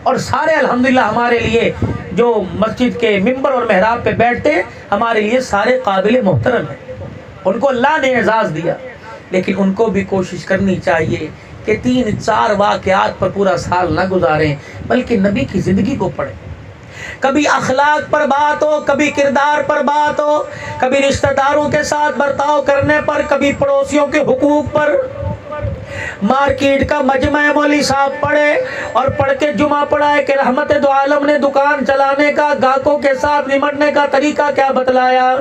اور سارے الحمدللہ ہمارے لیے جو مسجد کے ممبر اور محراب پہ بیٹھتے ہیں ہمارے لیے سارے قابل محترم ہیں، ان کو اللہ نے اعزاز دیا، لیکن ان کو بھی کوشش کرنی چاہیے کہ 3-4 واقعات پر پورا سال نہ گزاریں، بلکہ نبی کی زندگی کو پڑھیں۔ کبھی اخلاق پر بات ہو، کبھی کردار پر بات ہو، کبھی رشتہ داروں کے ساتھ برتاؤ کرنے پر، کبھی پڑوسیوں کے حقوق پر۔ مارکیٹ کا مجمع مولوی صاحب پڑھے اور پڑھ کے جمعہ پڑھا ہے کہ رحمت دو عالم نے دکان چلانے کا، گاہکوں کے ساتھ نمٹنے کا طریقہ کیا بتلایا۔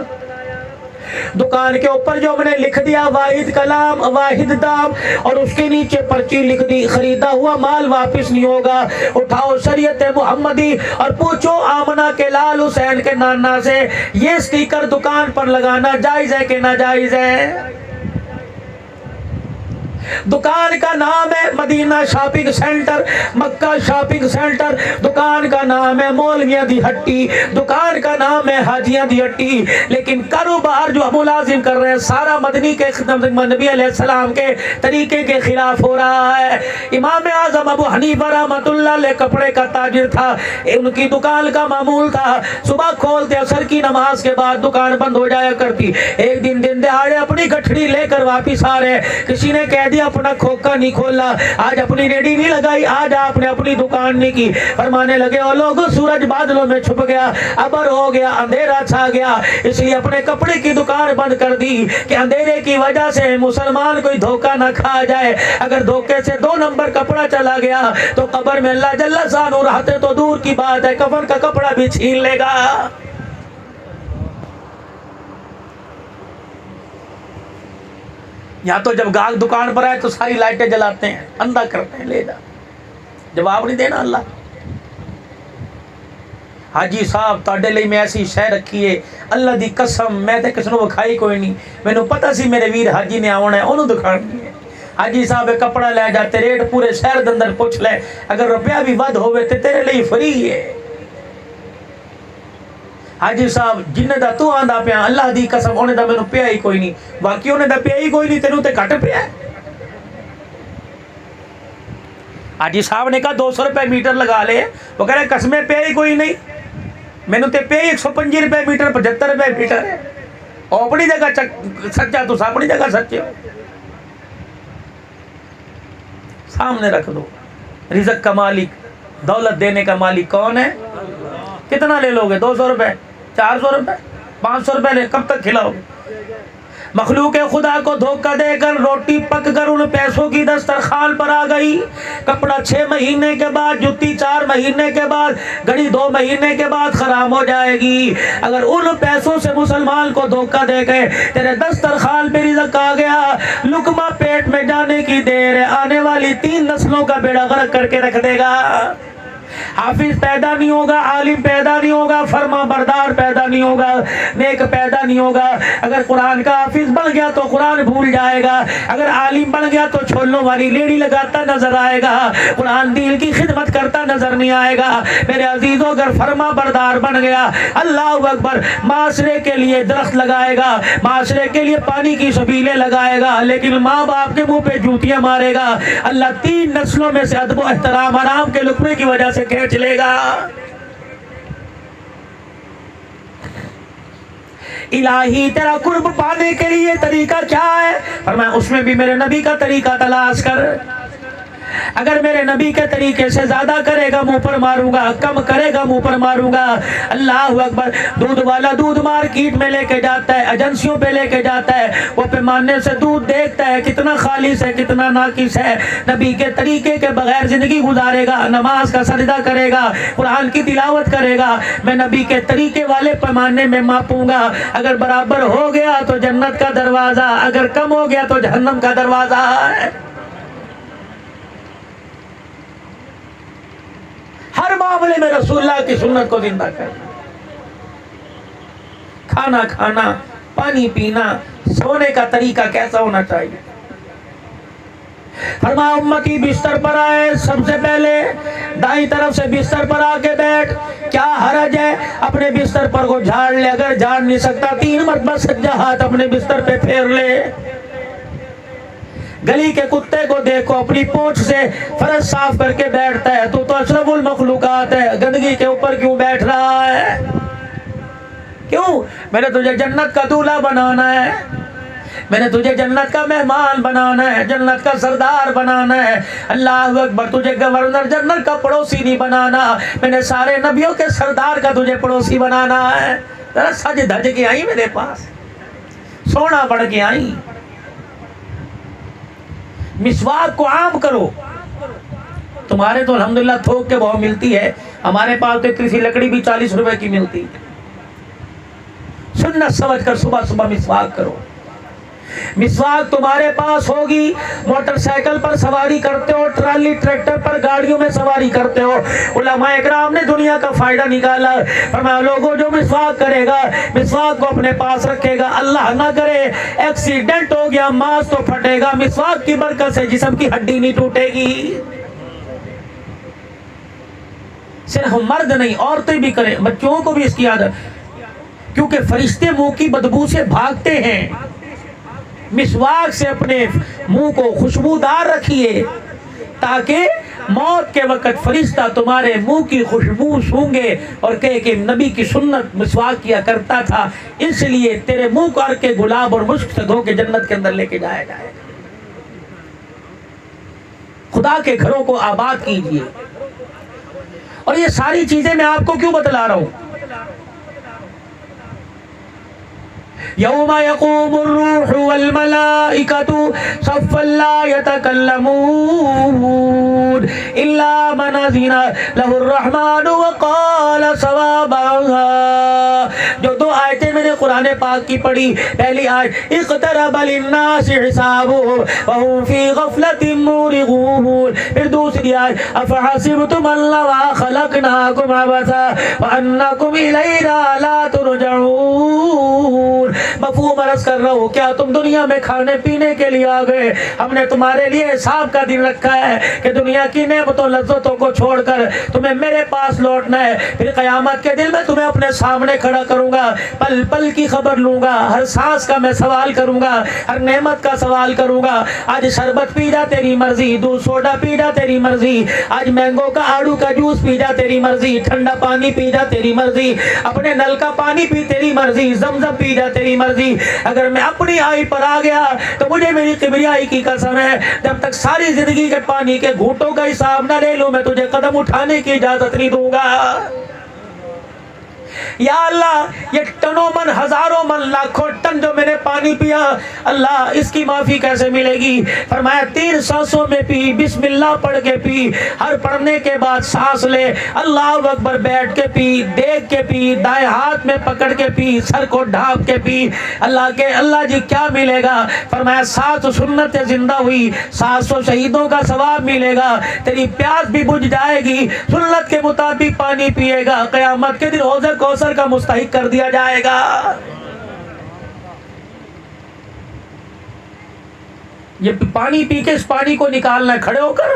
دکان کے اوپر جو ہم نے لکھ دیا واحد کلام واحد دام، اور اس کے نیچے پرچی لکھ دی خریدا ہوا مال واپس نہیں ہوگا، اٹھاؤ شریعت محمدی اور پوچھو آمنہ کے لال حسین کے نانا سے یہ سٹیکر دکان پر لگانا جائز ہے کہ ناجائز ہے۔ دکان کا نام ہے مدینہ شاپنگ سینٹر، مکہ شاپنگ سینٹر، دکان کا نام ہے مولویاں دی ہٹی، دکان کا نام ہے حاجیاں دی ہٹی، لیکن کاروبار جو ملازم کر رہے ہیں سارا مدنی کے نبی علیہ السلام کے طریقے کے خلاف ہو رہا ہے۔ امام اعظم ابو حنیفہ رحمۃ اللہ علیہ کپڑے کا تاجر تھا، ان کی دکان کا معمول تھا صبح کھولتے عصر کی نماز کے بعد دکان بند ہو جایا کرتی۔ ایک دن دہاڑے اپنی گٹھڑی لے کر واپس آ رہے، کسی نے کہہ دیا اپنا کھوکا نہیں کھولا، آج اپنی ریڈی نہیں لگائی، آج آپ نے اپنی دکان نہیں کی۔ فرمانے لگے او لوگوں سورج بادلوں میں چھپ گیا، ابر ہو گیا، اندھیرا چھا گیا، اس لیے اپنے کپڑے کی دکان بند کر دی کہ اندھیرے کی وجہ سے مسلمان کوئی دھوکہ نہ کھا جائے۔ اگر دھوکے سے 2 نمبر کپڑا چلا گیا تو قبر میں اللہ جل شانہ رہتے تو دور کی بات ہے کفن کا کپڑا بھی چھین لے گا۔ یا تو جب گاہک دکان پر آئے تو ساری لائٹیں جلاتے ہیں، اندھا کرتے ہیں، لے جا، جواب نہیں دینا اللہ۔ حاجی صاحب تاڑے لئی میں ایسی شے رکھی ہے اللہ دی قسم میں تے کس نو وکھائی کوئی نہیں، مینوں پتہ سی میرے ویر حاجی نے آونا ہے انہوں دکھانی ہے۔ حاجی صاحب کپڑا لے جاتے ریٹ پورے شہر دے اندر پوچھ لے، اگر روپیہ بھی ود ہوئے تے تیرے لئی فری ہے۔ حاجی صاحب جنہیں دا تو آندہ پیا اللہ دی قسم انہیں دا میں نو پیا ہی کوئی نہیں، باقی انہیں دا پیا ہی کوئی نہیں، تینوں تے کٹ پیا ہے۔ حاجی صاحب نے کہا 200 روپے میٹر لگا لے، وہ کہہ رہے قسمیں پیا ہی کوئی نہیں، میں نو تے پیا ہی 125 روپے میٹر 75 روپے میٹر ہے، اور اپنی جگہ سچا تو اپنی جگہ سچے ہو۔ سامنے رکھ دو، رزق کا مالک دولت دینے کا مالک کون ہے؟ کتنا لے لو گے؟ 200 روپے، 400 روپے، 500 روپے لے، کب تک کھلاؤ گے؟ مخلوق خدا کو دھوکہ دے کر روٹی پک کر ان پیسوں کی دسترخوان پر آ گئی، کپڑا 6 مہینے کے بعد، جوتی 4 مہینے کے بعد، گھڑی 2 مہینے کے بعد خراب ہو جائے گی۔ اگر ان پیسوں سے مسلمان کو دھوکہ دے گئے تیرے دسترخوان پہ رزق آ گیا، لقمہ پیٹ میں جانے کی دیر ہے، آنے والی 3 نسلوں کا بیڑا غرق کر کے رکھ دے گا۔ حافظ پیدا نہیں ہوگا، عالم پیدا نہیں ہوگا، فرما بردار پیدا نہیں ہوگا، نیک پیدا نہیں ہوگا۔ اگر قرآن کا حافظ بن گیا تو قرآن بھول جائے گا، اگر عالم بن گیا تو چھولوں والی لیڑی لگاتا نظر آئے گا، قرآن دین کی خدمت کرتا نظر نہیں آئے گا۔ میرے عزیزوں اگر فرما بردار بن گیا، اللہ اکبر، معاشرے کے لیے درخت لگائے گا، معاشرے کے لیے پانی کی سبیلیں لگائے گا، لیکن ماں باپ کے منہ پہ جوتیاں مارے گا، اللہ 3 نسلوں میں سے ادب و احترام حرام کے لقمے کی وجہ سے کھینچ لے گا۔ الہی تیرا قرب پانے کے لیے طریقہ کیا ہے؟ فرمایا اس میں بھی میرے نبی کا طریقہ تلاش کر، اگر میرے نبی کے طریقے سے زیادہ کرے گا منہ پر ماروں گا، کم کرے گا منہ پر ماروں گا۔ اللہ اکبر، دودھ والا دودھ مارکیٹ میں لے کے جاتا ہے، ایجنسیوں پہ لے کے جاتا ہے، وہ پیمانے سے دودھ دیکھتا ہے کتنا خالص ہے کتنا ناقص ہے، نبی کے طریقے کے بغیر زندگی گزارے گا، نماز کا سجدہ کرے گا، قرآن کی تلاوت کرے گا، میں نبی کے طریقے والے پیمانے میں ماپوں گا، اگر برابر ہو گیا تو جنت کا دروازہ، اگر کم ہو گیا تو جہنم کا دروازہ ہے۔ ہر معاملے میں رسول اللہ کی سنت کو زندہ کرنا، کھانا کھانا، پانی پینا، سونے کا طریقہ کیسا ہونا چاہیے۔ فرمایا امتی بستر پر آئے، سب سے پہلے دائیں طرف سے بستر پر آ کے بیٹھ، کیا حرج ہے اپنے بستر پر کو جھاڑ لے، اگر جھاڑ نہیں سکتا 3 مرتبہ سجدہ ہاتھ اپنے بستر پہ پھیر لے۔ گلی کے کتے کو دیکھو اپنی پونچھ سے فرش صاف کر کے بیٹھتا ہے، تو اشرف المخلوق میں نے تجھے جنت کا دولہا بنانا ہے، میں نے تجھے جنت کا مہمان بنانا ہے، جنت کا سردار بنانا ہے۔ اللہ اکبر، تجھے گورنر جنرل کا پڑوسی نہیں بنانا، میں نے سارے نبیوں کے سردار کا تجھے پڑوسی بنانا ہے۔ ذرا سج دھج کے آئی میرے پاس، سونا بڑھ کے آئی۔ مسواک کو عام کرو۔ تمہارے تو الحمدللہ تھوک کے بہت ملتی ہے، ہمارے پاس تو اتنی سی لکڑی بھی 40 روپے کی ملتی ہے۔ سنت سمجھ کر صبح صبح مسواک کرو۔ مسواک تمہارے پاس ہوگی، موٹر سائیکل پر سواری کرتے ہو، ٹرالی ٹریکٹر پر گاڑیوں میں سواری کرتے ہو، علماء اکرام نے دنیا کا فائدہ نکالا۔ فرمایا لوگوں جو مسواک کرے گا، مسواک کو اپنے پاس رکھے گا، اللہ نہ کرے ایکسیڈنٹ ہو گیا، ماس تو پھٹے گا، مسواک کی برکت سے جسم کی ہڈی نہیں ٹوٹے گی۔ صرف مرد نہیں، عورتیں بھی کریں، بچوں کو بھی اس کی عادت، کیونکہ فرشتے منہ کی بدبو سے بھاگتے ہیں۔ مسواک سے اپنے منہ کو خوشبودار رکھیے تاکہ موت کے وقت فرشتہ تمہارے منہ کی خوشبو سونگے اور کہے کہ نبی کی سنت مسواک کیا کرتا تھا، اس لیے تیرے منہ کر کے گلاب اور مشک سے دھو کے جنت کے اندر لے کے جایا جائے۔ خدا کے گھروں کو آباد کیجیے۔ اور یہ ساری چیزیں میں آپ کو کیوں بتلا رہا ہوں؟ یوم یقوم الروح والملائکۃ صفا لا یتکلمون الا من اذن له الرحمن وقال صوابا۔ جو دو آیتیں میں نے قرآن پاک کی پڑھی، پہلی آیت اقترب للناس حسابهم وهم فی غفلۃ معرضون، پھر دوسری آیت افحسبتم انما خلقناکم عبثا وانکم الینا لا ترجعون۔ مفہوم عرض کر رہا ہوں، کیا تم دنیا میں کھانے پینے کے لیے آ گئے؟ ہم نے تمہارے لیے حساب کا دن رکھا ہے کہ دنیا کی نعمتوں لذتوں کو چھوڑ کر تمہیں میرے پاس لوٹنا ہے۔ پھر قیامت کے دن میں تمہیں اپنے سامنے کھڑا کروں گا، پل پل کی خبر لوں گا، ہر سانس کا میں سوال کروں گا، ہر نعمت کا سوال کروں گا۔ آج شربت پی جا تیری مرضی، دودھ سوڈا پی جا تیری مرضی، آج مینگو کا آڑو کا جوس پی جا تیری مرضی، ٹھنڈا پانی پی جا تیری مرضی، اپنے نل کا پانی پی تیری مرضی، زمزم پی جا تیری مرضی۔ اگر میں اپنی آئی پر آ گیا تو مجھے میری کبریائی کی قسم ہے، جب تک ساری زندگی کے پانی کے گھونٹوں کا حساب نہ لے لوں میں تجھے قدم اٹھانے کی اجازت نہیں دوں گا۔ یا اللہ یہ ٹنوں من، ہزاروں من، لاکھوں ٹن جو میں نے پانی پیا، اللہ اس کی معافی کیسے ملے گی؟ فرمایا 3 سانسوں میں پی، بسم اللہ پڑھ کے پی، ہر پڑھنے کے بعد سانس لے، اللہ اکبر بیٹھ کے پی، دیکھ کے پی، دائیں ہاتھ میں پکڑ کے پی، سر کو ڈھانپ کے پی۔ اللہ جی کیا ملے گا؟ فرمایا 7 سنتیں زندہ ہوئی، 700 شہیدوں کا ثواب ملے گا، تیری پیاس بھی بجھ جائے گی، سنت کے مطابق پانی پیے گا، قیامت کے دن حوض کوثر کا مستحق کر دیا جائے گا۔ یہ پانی پی کے اس پانی کو نکالنا ہے کھڑے ہو کر۔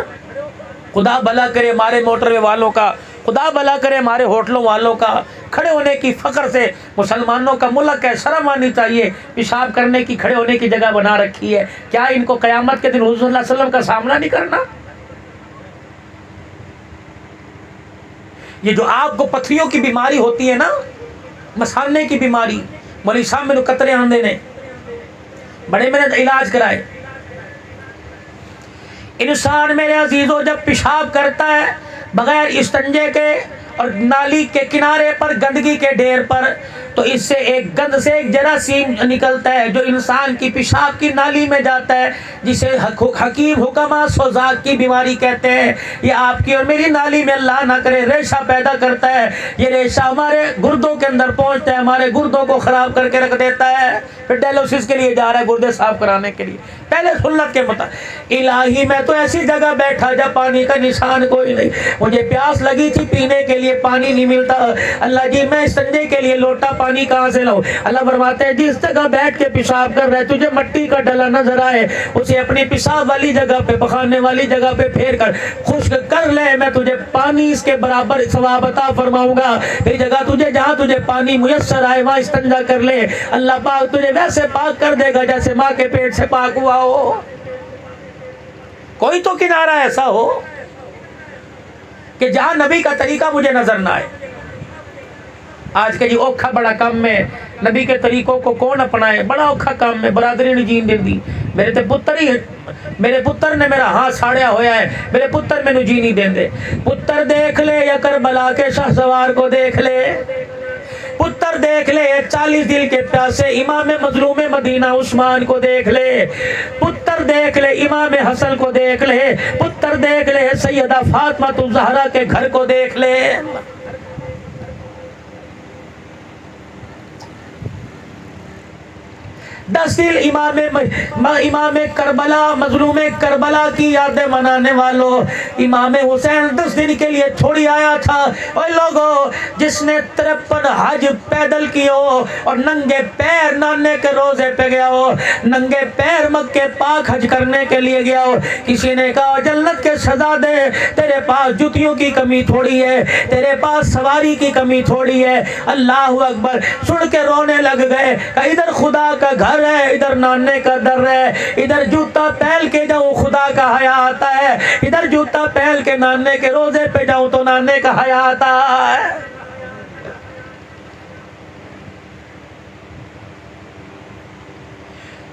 خدا بھلا کرے ہمارے موٹر وے والوں کا، خدا بھلا کرے ہمارے ہوٹلوں والوں کا۔ کھڑے ہونے کی فخر سے مسلمانوں کا ملک ہے، شرم آنی چاہیے، پیشاب کرنے کی کھڑے ہونے کی جگہ بنا رکھی ہے۔ کیا ان کو قیامت کے دن حضور صلی اللہ علیہ وسلم کا سامنا نہیں کرنا؟ یہ جو آپ کو پتھریوں کی بیماری ہوتی ہے نا، مسانے کی بیماری، مولی صاحب میں قطرے آندے نے بڑے میں نے علاج کرائے۔ انسان میرے عزیزوں جب پیشاب کرتا ہے بغیر استنجے کے اور نالی کے کنارے پر گندگی کے ڈھیر پر، تو اس سے ایک گند سے ایک جراثیم نکلتا ہے جو انسان کی پیشاب کی نالی میں جاتا ہے، جسے حکیم حکما سوزاک کی بیماری کہتے ہیں۔ یہ آپ کی اور میری نالی میں اللہ نہ کرے ریشہ پیدا کرتا ہے، یہ ریشہ ہمارے گردوں کے اندر پہنچتا ہے، ہمارے گردوں کو خراب کر کے رکھ دیتا ہے، پھر ڈائلوسس کے لیے جا رہا ہے گردے صاف کرانے کے لیے۔ پہلے سنت کے مطابق الہی میں تو ایسی جگہ بیٹھا جب پانی کا نشان کوئی نہیں، مجھے پیاس لگی تھی پینے کے لیے پانی نہیں ملتا، اللہ جی میں استنجے کے لیے لوٹا پانی کہاں سے لاؤں؟ اللہ فرماتے ہیں جس جگہ بیٹھ کے پیشاب کر رہے تجھے مٹی کا ڈلا نظر آئے اسے اپنی پیشاب والی جگہ پہ، پخانے والی جگہ پہ پھیر کر خشک کر لے، میں تجھے پانی اس کے برابر ثواب عطا فرماؤں گا۔ پھر جگہ تجھے جہاں تجھے پانی میسر آئے وہاں استنجا کر لے، اللہ پاک تجھے ویسے پاک کر دے گا جیسے ماں کے پیٹ سے پاک ہوا ہو۔ کوئی تو کنارہ ایسا ہو کہ جہاں نبی کا طریقہ مجھے نظر نہ آئے۔ آج کے جی اوکھا بڑا کم میں نبی کے طریقوں کو کون اپنائے؟ بڑا اوکھا کام میں برادری نے جین دے دی. میرے تے پتر ہی میرے پتر نے میرا ہاتھ ساڑیا ہویا ہے, میرے پتر مینوں جی نہیں دین دے. پتر دیکھ لے یا کربلا کے شاہ سوار کو دیکھ لے, پتر دیکھ لے 40 دل کے پیاسے امام مظلوم مدینہ عثمان کو دیکھ لے, پتر دیکھ لے امام حسن کو دیکھ لے, پتر دیکھ لے سیدہ فاطمہ الزہرا کے گھر کو دیکھ لے. 10 دل امام کربلا مظلوم کربلا کی یادیں منانے والوں, امام حسین 10 دن کے لیے چھوڑی آیا تھا. اور لوگوں جس نے 53 حج پیدل کیے ہو اور ننگے پیر نانے کے روزے پہ گیا ہو, ننگے پیر مکے پاک حج کرنے کے لیے گیا ہو, کسی نے کہا جنت کے شہزادے تیرے پاس جوتیوں کی کمی تھوڑی ہے, تیرے پاس سواری کی کمی تھوڑی ہے. اللہ اکبر سن کے رونے لگ گئے کہ ادھر خدا کا گھر ہے, ادھر نانے کا در ہے, ادھر جوتا پہل کے جاؤں خدا کا حیا آتا ہے, ادھر جوتا پہل کے نانے کے روزے پہ جاؤں تو نانے کا حیا آتا ہے.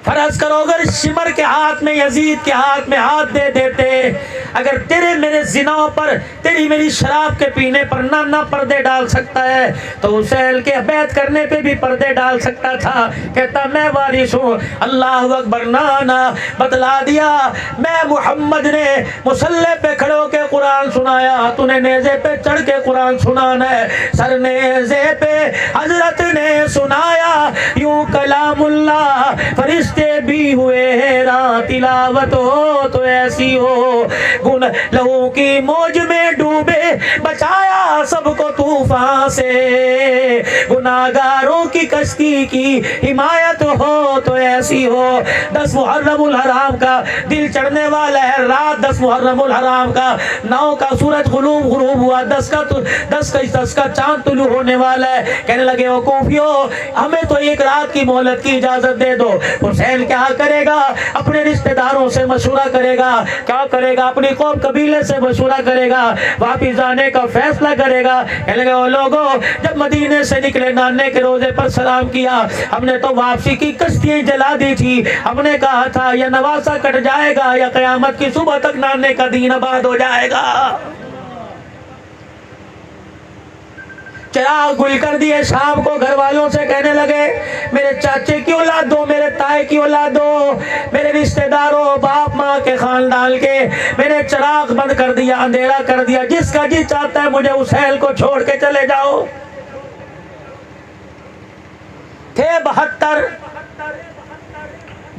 فرض کرو اگر شمر کے ہاتھ میں یزید کے ہاتھ میں ہاتھ دے دیتے, اگر تیرے میرے زنا پر تیری میری شراب کے پینے پر نانا پردے ڈال سکتا ہے تو حسین کے بیعت کرنے پہ بھی پردے ڈال سکتا تھا. کہتا میں وارث ہوں. اللہ اکبر, نانا بتلا دیا میں محمد نے مصلی پہ کھڑو کے قرآن سنایا, تو نے نیزے پہ چڑھ کے قرآن سنانا ہے. سر نیزے پہ حضرت نے سنایا یوں کلام اللہ, فرشتے بھی ہوئے حیران, تلاوت ہو تو ایسی ہو لہو کی موج میں ڈوبے, بچایا سب کو طوفان سے, گناہگاروں کی کشتی کی حمایت ہو تو ایسی ہو. 10 محرم الحرام کا دل چڑھنے والا ہے رات, 10 محرم الحرام کا 9 کا سورج غروب ہوا, 10 کا چاند طلوع ہونے والا ہے. کہنے لگے وقوفیو ہمیں تو ایک رات کی مہلت کی اجازت دے دو. حسین کیا کرے گا؟ اپنے رشتہ داروں سے مشورہ کرے گا. کیا کرے گا؟ اپنی قوم قبیلے سے مشورہ کرے گا, واپس جانے کا فیصلہ کرے گا. کہنے لگے وہ لوگوں جب مدینے سے نکلے نانے کے روزے پر سلام کیا, ہم نے تو واپسی کی کشتیاں جلا دی تھی. ہم نے کہا تھا یا نواسا کٹ جائے گا یا قیامت کی صبح تک نانے کا دین آباد ہو جائے گا. چراغ گل کر دیے. شام کو گھر والوں سے کہنے لگے میرے چاچے کی اولاد دو, میرے تائے کی اولاد دو, میرے رشتہ داروں باپ ماں کے خاندان کے, میں نے چراغ بند کر دیا, اندھیرا کر دیا, جس کا جی چاہتا ہے مجھے حسین کو چھوڑ کے چلے جاؤ. تھے 72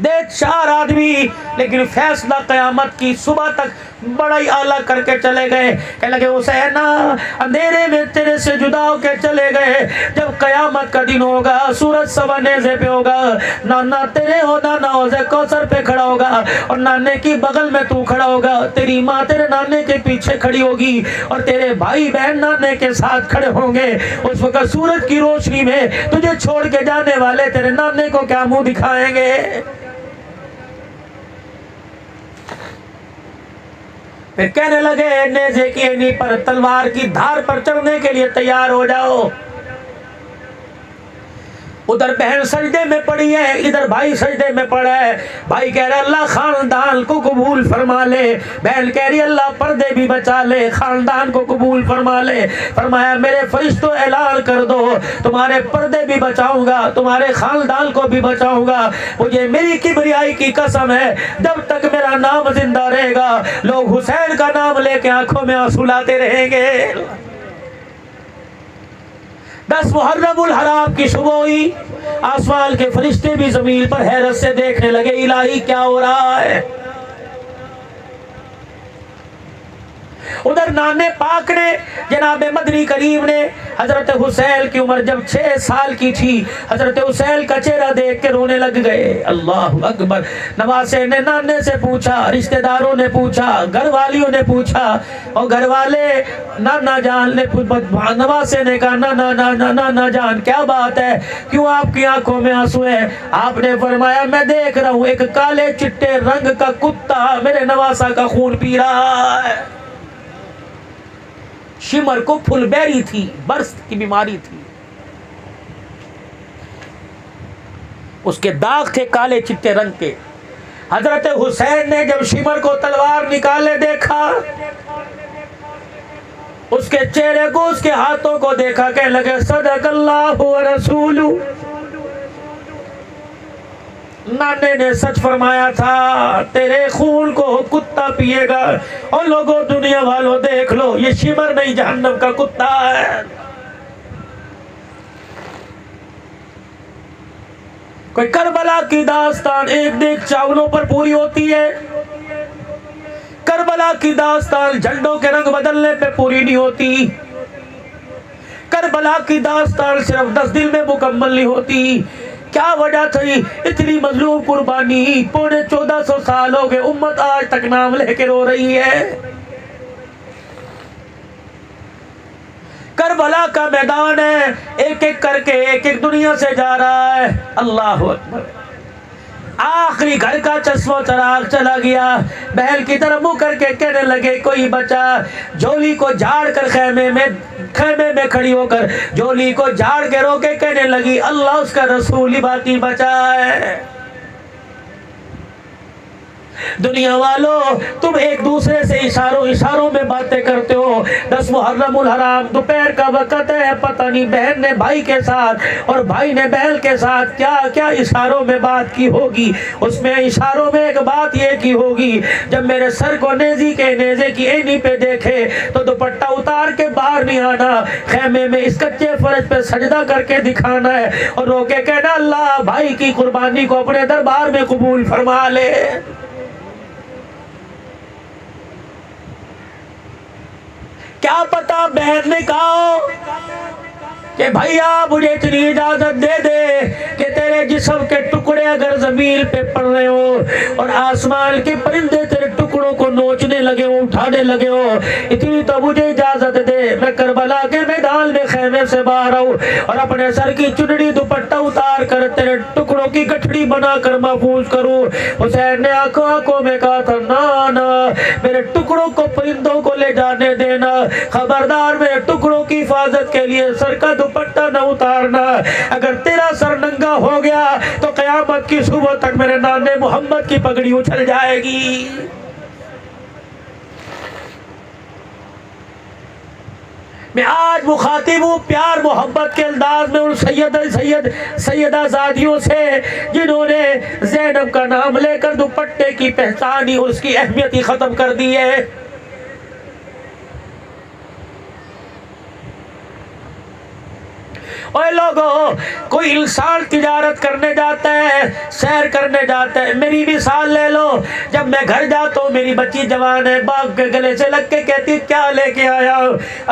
دیکھ 4 آدمی, لیکن فیصلہ قیامت کی صبح تک بڑا ہی اعلیٰ کر کے چلے گئے. کہنے لگے حسین اندھیرے میں تیرے سے جدا ہو کے چلے گئے, جب قیامت کا دن ہوگا سورج سوا نیزے پہ ہوگا, نانا تیرے ہو نانا حوض کوثر پہ کھڑا ہوگا اور نانے کی بغل میں تو کھڑا ہوگا, تیری ماں تیرے نانے کے پیچھے کھڑی ہوگی اور تیرے بھائی بہن نانے کے ساتھ کھڑے ہوں گے. اس وقت سورج کی روشنی میں تجھے چھوڑ کے جانے والے تیرے نانے کو کیا منہ دکھائیں گے؟ پھر کہنے لگے نیزے کی اینی پر تلوار کی دھار پر چڑھنے کے لیے تیار ہو جاؤ. ادھر بہن سجدے میں پڑی ہے, ادھر بھائی سجدے میں پڑا ہے. بھائی کہہ رہے اللہ خاندان کو قبول فرما لے, بہن کہہ رہی اللہ پردے بھی بچا لے, خاندان کو قبول فرما لے. فرمایا میرے فرشتوں اعلان کر دو تمہارے پردے بھی بچاؤں گا, تمہارے خاندان کو بھی بچاؤں گا. مجھے میری کبریائی کی قسم ہے جب تک میرا نام زندہ رہے گا لوگ حسین کا نام لے کے آنکھوں میں آنسو لاتے رہیں گے. 10 محرم الحرام کی صبح ہوئی, آسمان کے فرشتے بھی زمین پر حیرت سے دیکھنے لگے الہی کیا ہو رہا ہے. ادھر نانے پاک نے جناب مدنی کریم نے حضرت حسین کی عمر جب 6 سال کی تھی حضرت حسین کا چہرہ دیکھ کے رونے لگ گئے. اللہ اکبر. نواسے نے نانے سے پوچھا, رشتہ داروں نے پوچھا, گھر والیوں نے پوچھا, اور گھر والے نانا جان نے نواسے نے کہا نانا جان کیا بات ہے, کیوں آپ کی آنکھوں میں آنسو ہے؟ آپ نے فرمایا میں دیکھ رہا ہوں ایک کالے چٹے رنگ کا کتا میرے نواسا کا خون پی رہا ہے. شمر کو پھل بیری تھی, برس کی بیماری تھی. اس کے داغ تھے کالے چٹے رنگ کے. حضرت حسین نے جب شمر کو تلوار نکالے دیکھا، اس کے چہرے کو، اس کے ہاتھوں کو دیکھا، کہنے لگے صدق اللہ و رسولہ، نانے نے سچ فرمایا تھا، تیرے خون کو کتا پیے گا. اور لوگوں، دنیا والوں دیکھ لو، یہ شمر نہیں جہنم کا کتا ہے. کوئی کربلا کی داستان ایک دیکھ چاولوں پر پوری ہوتی ہے، کربلا کی داستان جھنڈوں کے رنگ بدلنے پہ پوری نہیں ہوتی، کربلا کی داستان صرف 10 دن میں مکمل نہیں ہوتی. کیا وجہ تھی اتنی مظلوم قربانی؟ 1450 سال ہو گئے، امت آج تک نام لے کے رو رہی ہے. کربلا کا میدان ہے، ایک ایک کر کے ایک ایک دنیا سے جا رہا ہے. اللہ اکبر. آخری گھر کا چشم و چراغ چلا گیا. بہل کی طرف منہ کر کے کہنے لگے کوئی بچا، جھولی کو جھاڑ کر خیمے میں کھڑی ہو کر جھولی کو جھاڑ کے رو کے کہنے لگی اللہ اس کا رسول ہی باقی بچا ہے. دنیا والوں، تم ایک دوسرے سے اشاروں میں باتیں کرتے ہو. 10 محرم الحرام دوپہر کا وقت ہے، پتہ نہیں بہن نے بھائی کے ساتھ اور بھائی نے بہن کے ساتھ کیا کیا اشاروں میں بات کی ہوگی. اس میں اشاروں میں ایک بات یہ کی ہوگی، جب میرے سر کو نیزے کی اینی پہ دیکھے تو دوپٹہ اتار کے باہر نہیں آنا، خیمے میں اس کچے فرش پہ سجدہ کر کے دکھانا ہے اور رو کے کہنا اللہ بھائی کی قربانی کو اپنے دربار میں قبول فرما لے. کیا پتا بہن نے کہا کہ بھائیا مجھے اتنی اجازت دے دے کہ تیرے جسم کے ٹکڑے اگر زمین پہ پڑ رہے ہو اور آسمان کے پرندے تیرے ٹکڑوں کو نوچنے لگے ہو، اٹھانے لگے ہو، اتنی تو مجھے اجازت دے، میں کربلا کے میدان میں خیمے سے باہر آؤں اور اپنے سر کی چنڑی دوپٹہ اتار کر تیرے ٹکڑوں کی گٹھڑی بنا کر محفوظ کروں. حسین نے آنکھوں میں کہا تھا نا میرے ٹکڑوں کو پرندوں کو لے جانے دینا، خبردار میرے ٹکڑوں کی حفاظت کے لیے سر کا دوپٹہ نہ اتارنا. اگر تیرا سر ننگا ہو گیا تو قیامت کی صبح تک میرے نانے محمد کی پگڑی اچھل جائے گی. میں آج مخاطب ہوں پیار محبت کے انداز میں ان سیدہ زادیوں سے جنہوں نے زینب کا نام لے کر دوپٹے کی پہچان ہی اس کی اہمیت ہی ختم کر دی ہے. اوے لوگوں، کوئی انسان تجارت کرنے جاتا ہے، سیر کرنے جاتا ہے. میری مثال لے لو، جب میں گھر جاتا ہوں میری بچی جوان ہے، باپ کے گلے سے لگ کے کہتی کیا لے کے آیا؟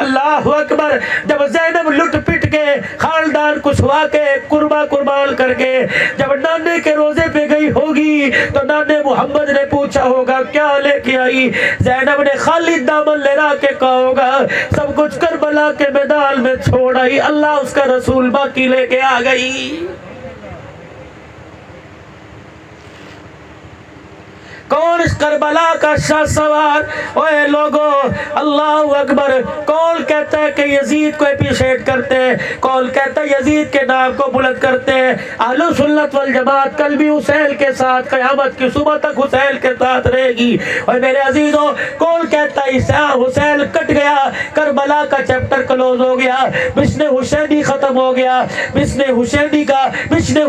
اللہ اکبر. جب زینب لٹ پٹ کے خاندان کسوا کے قربان کر کے جب نانے کے روزے پہ گئی ہوگی تو نانے محمد نے پوچھا ہوگا کیا لے کے آئی؟ زینب نے خالی دامن لہرا کے کہا ہوگا سب کچھ کربلا کے میدان میں چھوڑ آئی، اللہ اس کا رسول باقی لے کے آ گئی. کون اس کربلا کا شاہ سوار؟ اوے لوگو اللہ اکبر. کون کہتا ہے کہ یزید کو اپریشیٹ کرتے ہیں، کون کہتا ہے یزید کے نام کو بلند کرتے ہیں؟ اہل سنت والجماعت کل بھی حسین کے ساتھ، قیامت کی صبح تک حسین کے ساتھ رہے گی. اور میرے عزیزوں، کون کہتا ہے حسین کٹ گیا، کربلا کا چیپٹر کلوز ہو گیا، مشن حسینی ختم ہو گیا؟ مشن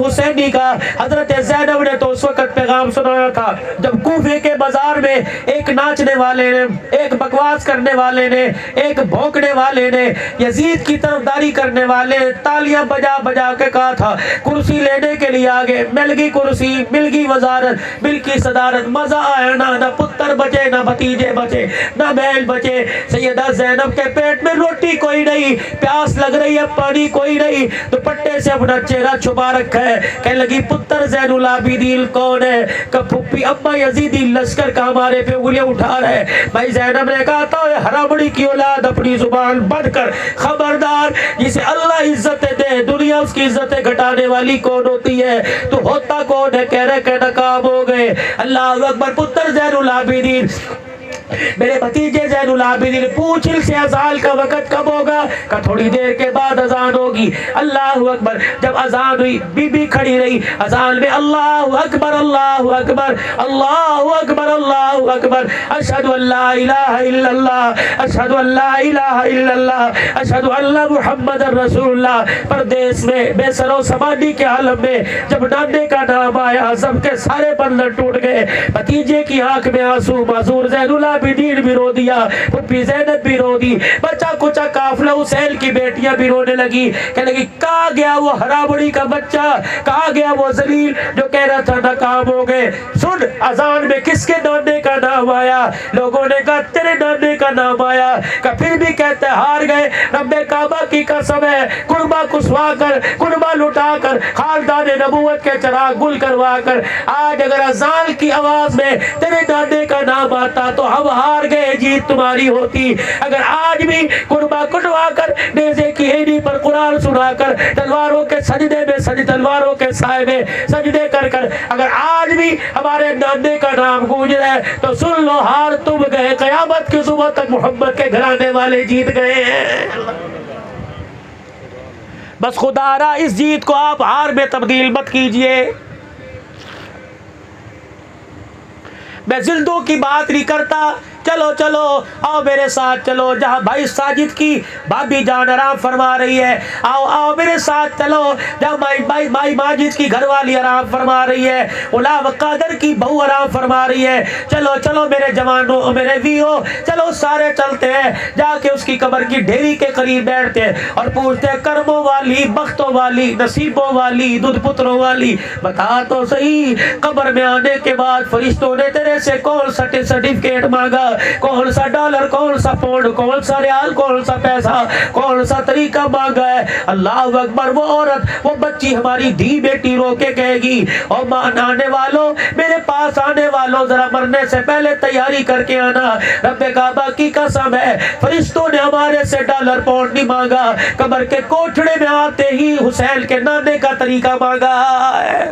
حسینی کا حضرت زینب نے تو اس وقت پیغام سنایا تھا جب کوفے کے بازار میں ایک ناچنے والے نے، ایک بکواس کرنے والے نے، ایک بھونکنے والے نے، یزید کی طرفداری کرنے والے تالیاں بجا بجا کے کہا تھا کرسی لینے کے لیے آگے، مل گئی کرسی، مل گئی وزارت، مل کی صدارت، مزہ آیا نہ پتر بچے نہ بھتیجے بچے نہ بیل بچے. سیدہ زینب کے پیٹ میں روٹی کوئی نہیں، پیاس لگ رہی ہے پانی کوئی نہیں، دوپٹے سے اپنا چہرہ چھپا رکھا ہے. کہنے لگی پتر زین العابدین کون ہے؟ کہ پھپھی ابا یزیدی لشکر کا ہمارے پہ انگلیاں اٹھا رہے. بھائی زینب نے کہا تھا حرامڑی کی اولاد اپنی زبان بند کر، خبردار جسے اللہ عزتیں دے دنیا اس کی عزتیں گھٹانے والی کون ہوتی ہے؟ تو ہوتا کون ہے؟ کہہ رہے کہ ناکام ہو گئے. اللہ اکبر. پتر زین العابدین میرے بھتیجے زین العابدین پوچھ ان سے اذان کا وقت کب ہوگا؟ کہ تھوڑی دیر کے بعد اذان ہوگی۔ اللہ اکبر، جب اذان ہوئی بی بی کھڑی رہی، اذان میں اللہ اکبر اللہ اکبر اللہ اکبر اللہ اکبر، اشہد ان لا الہ الا اللہ اشہد ان لا الہ الا اللہ اشہد ان محمد رسول اللہ۔ پردیس میں بے سر و سماڈی کے عالم میں جب نانے کا نام آیا سب کے سارے بندر ٹوٹ گئے۔ بھتیجے کی آنکھ میں آنسو، معذور زین العابدین بھی رو دیا، پھپھی زینب بھی رو دی، بچہ کچا قافلہ حسین کی بیٹیاں بھی رونے لگی، کہنے لگی کہاں گیا وہ ہرابڑی کا بچہ، کہاں گیا وہ ذلیل جو کہہ رہا تھا ناکام ہو گئے۔ سن اذان میں کس کے نانے کا نام آیا؟ لوگوں نے کہا تیرے نانے کا نام آیا، کہ پھر بھی کہتے ہار گئے، رب کعبہ کی قسم ہے، قربہ کسوا کر، قربہ لٹا کر، خاندان نبوت کے چراغ گل کروا کر، آج اگر اذان کی آواز میں تیرے نانے کا نام آتا تو ہم ہار گئے، جیت تمہاری ہوتی۔ اگر آج بھی قربہ کٹوا کر، نیزے کی اینی پر قرآن سنا کر، تلواروں کے سجدے میں تلواروں کے سائے میں سجدے کر کر اگر آج بھی ہمارے نانے کا نام گونج رہا ہے تو سن لو ہار تم گئے، قیامت کی صبح تک محمد کے گھرانے والے جیت گئے ہیں۔ بس خدا را اس جیت کو آپ ہار میں تبدیل مت کیجئے۔ میں زندوں کی بات نہیں کرتا، چلو چلو آؤ میرے ساتھ چلو، جہاں بھائی ساجد کی بھابی جان آرام فرما رہی ہے، آؤ آؤ میرے ساتھ چلو، جہاں بھائی ماجد کی گھر والی آرام فرما رہی ہے، غلام قادر کی بہو آرام فرما رہی ہے، چلو چلو میرے جوانوں میرے ویو، چلو سارے چلتے ہیں، جا کے اس کی قبر کی ڈھیری کے قریب بیٹھتے ہیں اور پوچھتے ہیں کرموں والی، بختوں والی، نصیبوں والی، دودھ پتروں والی، بتا تو صحیح قبر میں آنے کے بعد فرشتوں نے تیرے سے کون سا سرٹیفکیٹ مانگا، کون سا ڈالر، کون سا پاؤنڈ، کون سا ریال، کون سا پیسہ، کون سا طریقہ مانگا ہے؟ اللہ اکبر، وہ عورت وہ بچی ہماری دھی بیٹی رو کے کہے گی اور مان آنے والوں، میرے پاس آنے والوں، ذرا مرنے سے پہلے تیاری کر کے آنا، رب کعبہ کی قسم ہے فرشتوں نے ہمارے سے ڈالر پاؤنڈ نہیں مانگا، قبر کے کوٹھڑے میں آتے ہی حسین کے نانے کا طریقہ مانگا ہے۔